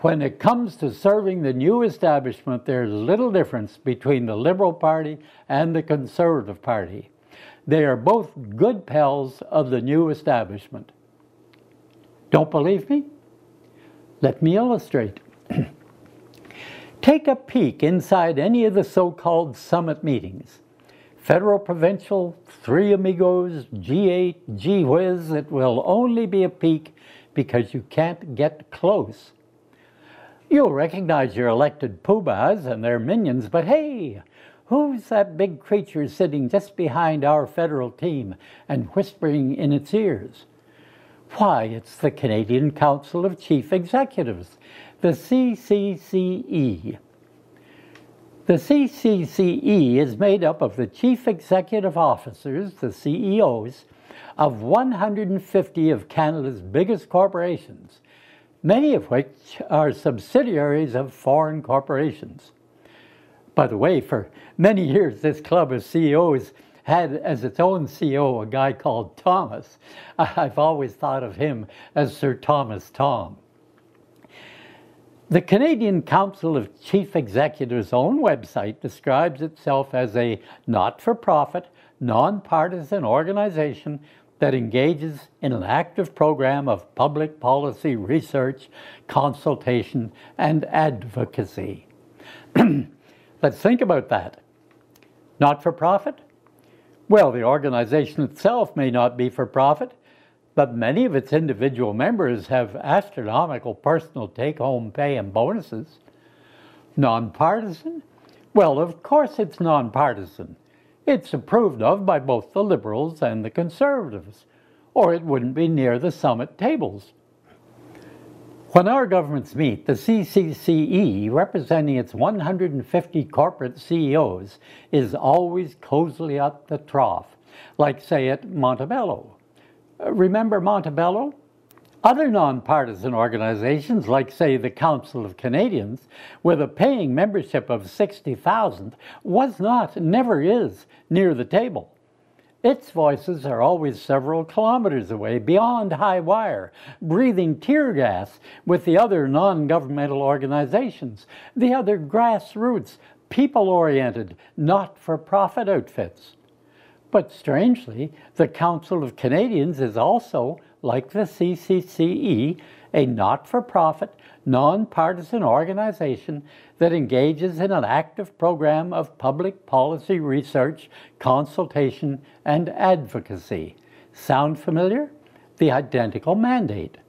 When it comes to serving the new establishment, there's little difference between the Liberal Party and the Conservative Party. They are both good pals of the new establishment. Don't believe me? Let me illustrate. Take a peek inside any of the so-called summit meetings. Federal, provincial, Three Amigos, G8, gee whiz, it will only be a peek because you can't get close. You'll recognize your elected poobahs and their minions, but hey, who's that big creature sitting just behind our federal team and whispering in its ears? Why, it's the Canadian Council of Chief Executives, the CCCE. The CCCE is made up of the Chief Executive Officers, the CEOs, of 150 of Canada's biggest corporations, many of which are subsidiaries of foreign corporations. By the way, for many years, this club of CEOs had as its own CEO a guy called Thomas. I've always thought of him as Sir Thomas Tom. The Canadian Council of Chief Executives' own website describes itself as a not-for-profit, nonpartisan organization that engages in an active program of public policy research, consultation, and advocacy. Let's think about that. Not-for-profit? Well, the organization itself may not be for profit, but many of its individual members have astronomical personal take-home pay and bonuses. Nonpartisan? Well, of course it's nonpartisan. It's approved of by both the Liberals and the Conservatives, or it wouldn't be near the summit tables. When our governments meet, the CCCE, representing its 150 corporate CEOs, is always cozily at the trough, like, say, at Montebello. Remember Montebello? Other nonpartisan organizations, like, say, the Council of Canadians, with a paying membership of 60,000, was not, never is, near the table. Its voices are always several kilometers away, beyond high wire, breathing tear gas with the other non-governmental organizations, the other grassroots, people-oriented, not-for-profit outfits. But strangely, the Council of Canadians is also, like the CCCE, a not-for-profit, non-partisan organization that engages in an active program of public policy research, consultation, and advocacy. Sound familiar? The identical mandate.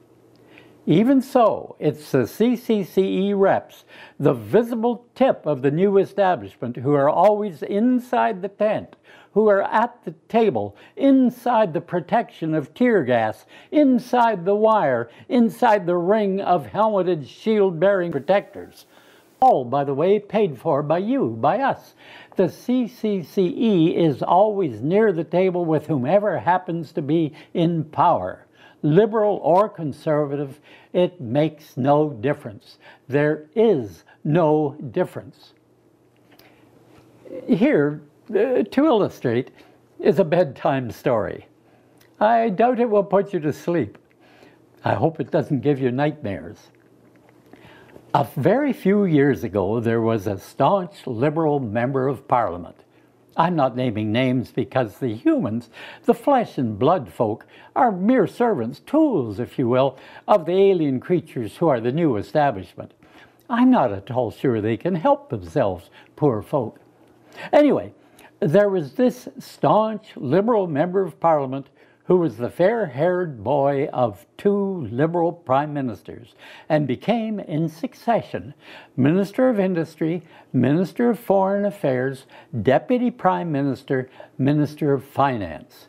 Even so, it's the CCCE reps, the visible tip of the new establishment, who are always inside the tent, who are at the table, inside the protection of tear gas, inside the wire, inside the ring of helmeted shield-bearing protectors. All, by the way, paid for by you, by us. The CCCE is always near the table with whomever happens to be in power. Liberal or conservative, it makes no difference. There is no difference. Here, to illustrate, is a bedtime story. I doubt it will put you to sleep. I hope it doesn't give you nightmares. A very few years ago, there was a staunch Liberal member of Parliament. I'm not naming names because the humans, the flesh and blood folk, are mere servants, tools, if you will, of the alien creatures who are the new establishment. I'm not at all sure they can help themselves, poor folk. Anyway, there was this staunch Liberal member of Parliament who was the fair-haired boy of two Liberal prime ministers and became, in succession, Minister of Industry, Minister of Foreign Affairs, Deputy Prime Minister, Minister of Finance.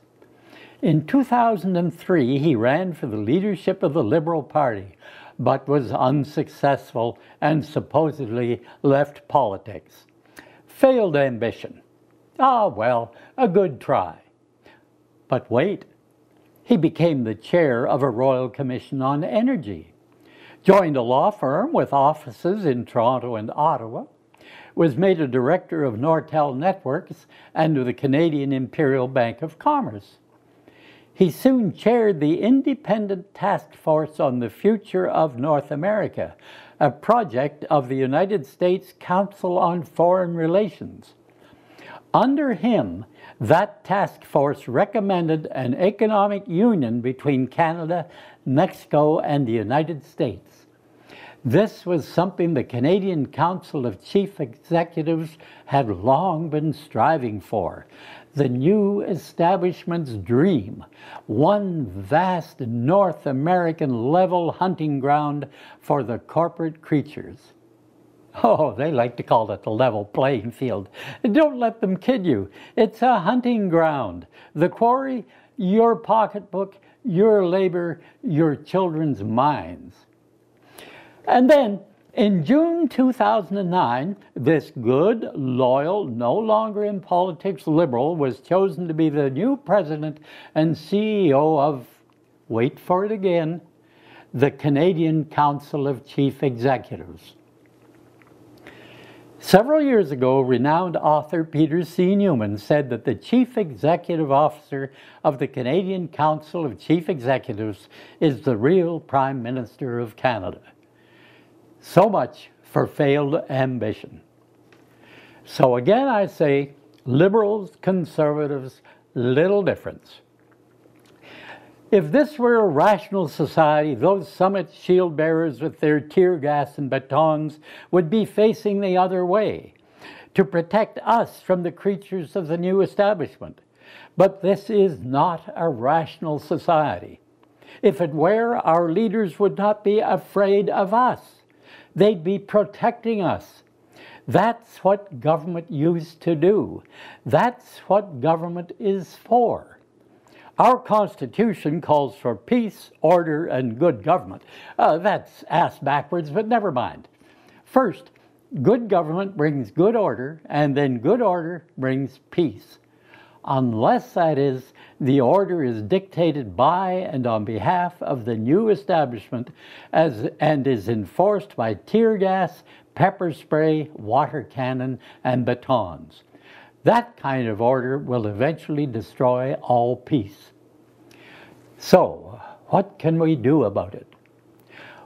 In 2003, he ran for the leadership of the Liberal Party, but was unsuccessful and supposedly left politics. Failed ambition. Ah, well, a good try. But wait. He became the chair of a Royal Commission on Energy, joined a law firm with offices in Toronto and Ottawa, was made a director of Nortel Networks and of the Canadian Imperial Bank of Commerce. He soon chaired the Independent Task Force on the Future of North America, a project of the United States Council on Foreign Relations. Under him, that task force recommended an economic union between Canada, Mexico, and the United States. This was something the Canadian Council of Chief Executives had long been striving for. The new establishment's dream, one vast North American level hunting ground for the corporate creatures. Oh, they like to call it the level playing field. Don't let them kid you. It's a hunting ground. The quarry, your pocketbook, your labor, your children's minds. And then, in June 2009, this good, loyal, no longer in politics liberal was chosen to be the new president and CEO of, wait for it again, the Canadian Council of Chief Executives. Several years ago, renowned author Peter C. Newman said that the Chief Executive Officer of the Canadian Council of Chief Executives is the real Prime Minister of Canada. So much for failed ambition. So again I say, liberals, conservatives, little difference. If this were a rational society, those summit shield bearers with their tear gas and batons would be facing the other way to protect us from the creatures of the new establishment. But this is not a rational society. If it were, our leaders would not be afraid of us. They'd be protecting us. That's what government used to do. That's what government is for. Our Constitution calls for peace, order, and good government. That's ass backwards, but never mind. First, good government brings good order, and then good order brings peace. Unless, that is, the order is dictated by and on behalf of the new establishment and is enforced by tear gas, pepper spray, water cannon, and batons. That kind of order will eventually destroy all peace. So, what can we do about it?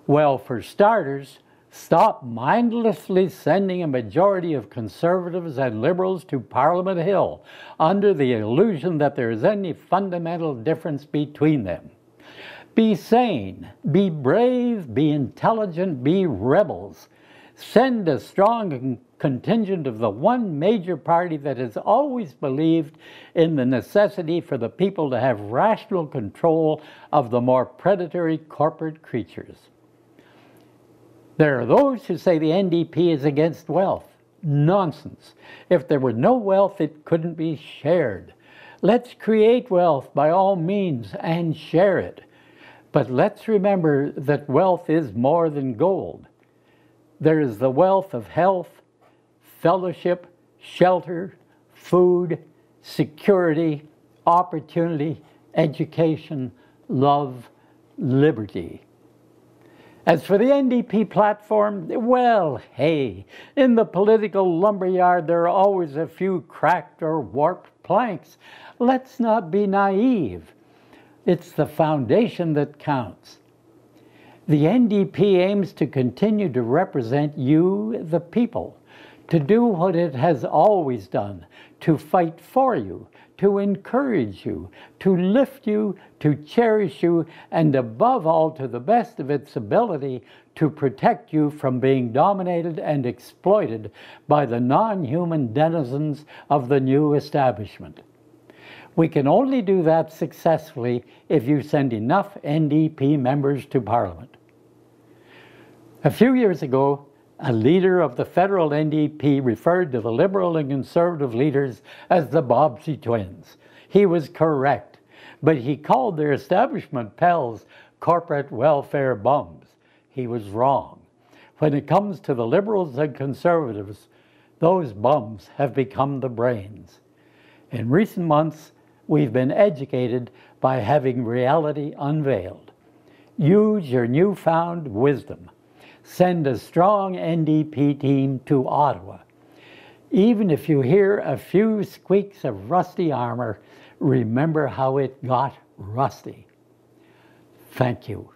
Well, for starters, stop mindlessly sending a majority of conservatives and liberals to Parliament Hill under the illusion that there is any fundamental difference between them. Be sane, be brave, be intelligent, be rebels. Send a strong contingent of the one major party that has always believed in the necessity for the people to have rational control of the more predatory corporate creatures. There are those who say the NDP is against wealth. Nonsense. If there were no wealth, it couldn't be shared. Let's create wealth by all means and share it. But let's remember that wealth is more than gold. There is the wealth of health, fellowship, shelter, food, security, opportunity, education, love, liberty. As for the NDP platform, well, hey, in the political lumberyard there are always a few cracked or warped planks. Let's not be naive. It's the foundation that counts. The NDP aims to continue to represent you, the people, to do what it has always done, to fight for you, to encourage you, to lift you, to cherish you, and above all, to the best of its ability, to protect you from being dominated and exploited by the non-human denizens of the new establishment. We can only do that successfully if you send enough NDP members to Parliament. A few years ago, a leader of the federal NDP referred to the Liberal and Conservative leaders as the Bobbsey twins. He was correct, but he called their establishment pals corporate welfare bums. He was wrong. When it comes to the Liberals and Conservatives, those bums have become the brains. In recent months, we've been educated by having reality unveiled. Use your newfound wisdom. Send a strong NDP team to Ottawa. Even if you hear a few squeaks of rusty armor, remember how it got rusty. Thank you.